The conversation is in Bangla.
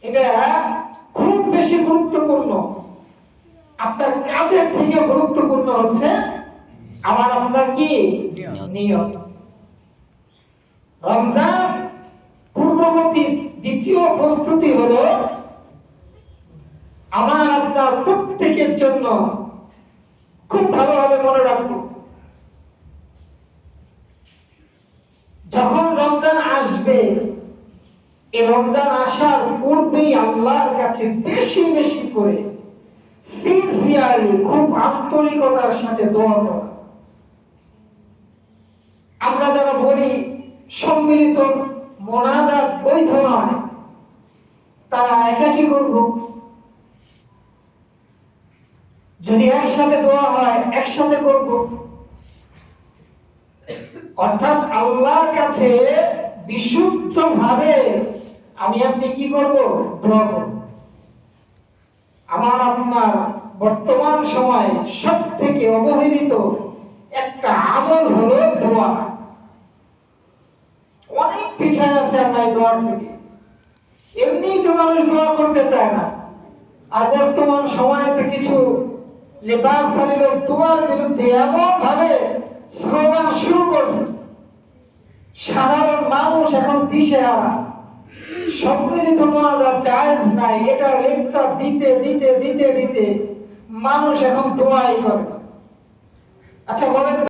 এটা খুব বেশি গুরুত্বপূর্ণ। আপনার কাজের থেকে গুরুত্বপূর্ণ হচ্ছে আমার আপনার কি নিয়ত। রমজান পূর্ববর্তী দ্বিতীয় প্রস্তুতি হলো আমার আপনার প্রত্যেকের জন্য খুব ভালোভাবে মনে রাখবো, যখন রমজান আসবে এই রমজান আসার পূর্বেই আল্লাহর কাছে বেশি বেশি করে সিনসিয়ারলি, খুব আন্তরিকতার সাথে দোয়া করা। আমরা যারা বলি সম্মিলিত মোনাজাত বৈধ নয়, তারা একাকি করব। যদি একসাথে দোয়া হয় একসাথে করব, অর্থাৎ আল্লাহর কাছে বিশুদ্ধভাবে আমি আপনি কি করব? দোয়া করব। আমার আপনার বর্তমান সময়ে সব থেকে অবহেলিত একটা আমল হলো দোয়া। অনেক পিছায় আছে আমরা এই দোয়ার থেকে। এমনি তো মানুষ দোয়া করতে চায় না, আর বর্তমান সময়তে কিছু লেবাসধারী লোক দোয়ার বিরুদ্ধে এমন ভাবে স্লোগান শুরু করছে, সাধারণ মানুষ এখন দিশেহারা। সম্মিলিত মোনাজাত জায়েজ নাই, এটা লেকচার দিতে দিতে দিতে দিতে মানুষ এখন দোয়াই করে। আচ্ছা বলেন।